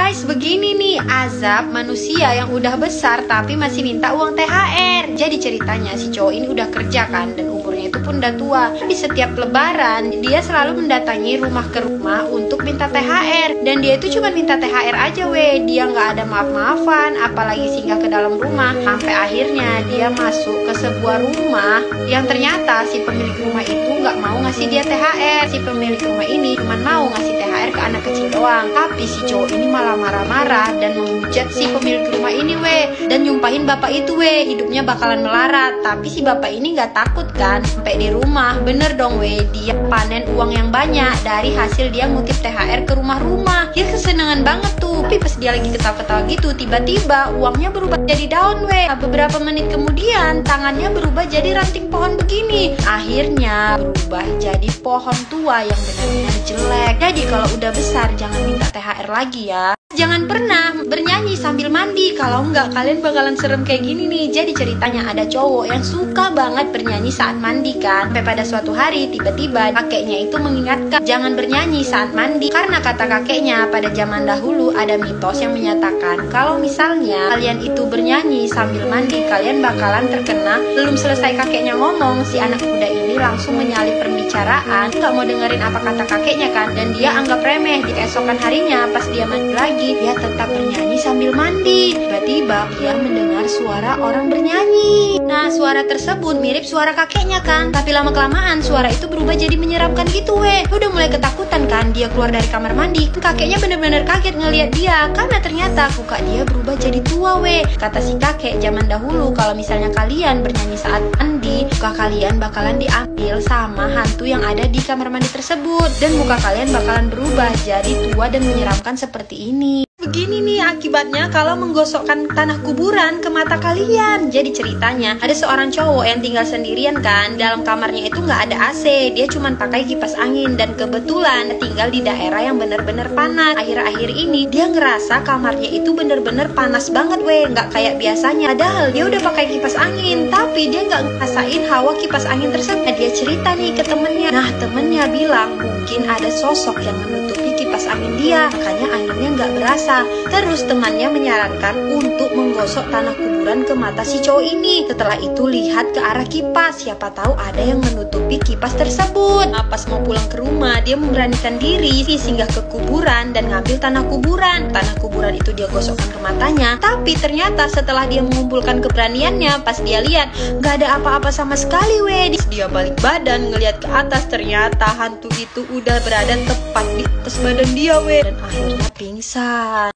Guys, begini nih azab manusia yang udah besar tapi masih minta uang THR. Jadi ceritanya si cowok ini udah kerja kan, dan umurnya itu pun udah tua. Di setiap lebaran dia selalu mendatangi rumah ke rumah untuk minta THR. Dan dia itu cuma minta THR aja dia nggak ada maaf-maafan, apalagi singgah ke dalam rumah. Sampai akhirnya dia masuk ke sebuah rumah yang ternyata si pemilik rumah itu nggak mau ngasih dia THR. Si pemilik rumah ini cuma mau ngasih THR ke anak kecil doang. Tapi si cowok ini malah marah-marah dan menghujat si pemilik rumah ini dan nyumpahin bapak itu hidupnya bakalan melarat. Tapi si bapak ini nggak takut kan, sampai di rumah bener dong dia panen uang yang banyak dari hasil dia ngutip THR ke rumah-rumah. Dia kesenangan banget tuh. Tapi pas dia lagi ketawa-ketawa gitu, tiba-tiba uangnya berubah jadi daun beberapa menit kemudian tangannya berubah jadi ranting pohon begini. Akhirnya berubah jadi pohon tua yang benar-benar jelek. Jadi kalau udah besar jangan minta THR lagi ya. Jangan pernah bernyanyi sambil mandi, kalau enggak kalian bakalan serem kayak gini nih. Jadi ceritanya ada cowok yang suka banget bernyanyi saat mandi kan. Sampai pada suatu hari tiba-tiba kakeknya itu mengingatkan jangan bernyanyi saat mandi. Karena kata kakeknya pada zaman dahulu ada mitos yang menyatakan kalau misalnya kalian itu bernyanyi sambil mandi, kalian bakalan terkena. Belum selesai kakeknya ngomong, si anak muda ini langsung menyalip pembicaraan, nggak mau dengerin apa kata kakeknya kan. Dan dia anggap remeh. Di esokan harinya pas dia mandi lagi, dia tetap bernyanyi sambil mandi. Tiba-tiba dia mendengar suara orang bernyanyi. Nah, suara tersebut mirip suara kakeknya kan. Tapi lama-kelamaan suara itu berubah jadi menyeramkan gitu Udah mulai ketakutan kan, dia keluar dari kamar mandi. Kakeknya bener-bener kaget ngelihat dia, karena ternyata muka dia berubah jadi tua Kata si kakek, zaman dahulu kalau misalnya kalian bernyanyi saat mandi, muka kalian bakalan diambil sama hantu yang ada di kamar mandi tersebut. Dan muka kalian bakalan berubah jadi tua dan menyeramkan seperti ini. Begini nih akibatnya kalau menggosokkan tanah kuburan ke mata kalian. Jadi ceritanya ada seorang cowok yang tinggal sendirian kan. Dalam kamarnya itu nggak ada AC, dia cuma pakai kipas angin. Dan kebetulan tinggal di daerah yang bener-bener panas. Akhir-akhir ini dia ngerasa kamarnya itu bener-bener panas banget nggak kayak biasanya. Padahal dia udah pakai kipas angin, tapi dia nggak ngerasain hawa kipas angin tersebut. Dia cerita nih ke temennya. Nah, temennya bilang mungkin ada sosok yang menutupi kipas angin dia, makanya anginnya nggak berasa. Terus temannya menyarankan untuk menggosok tanah kuburan ke mata si cowok ini. Setelah itu lihat ke arah kipas, siapa tahu ada yang menutupi kipas tersebut. Nah, pas mau pulang ke rumah, dia memberanikan diri singgah ke kuburan dan ngambil tanah kuburan. Tanah kuburan itu dia gosokkan ke matanya. Tapi ternyata setelah dia mengumpulkan keberaniannya, pas dia lihat nggak ada apa-apa sama sekali Dia balik badan ngelihat ke atas, ternyata hantu itu udah berada tepat di atas badan dia dan akhirnya pingsan.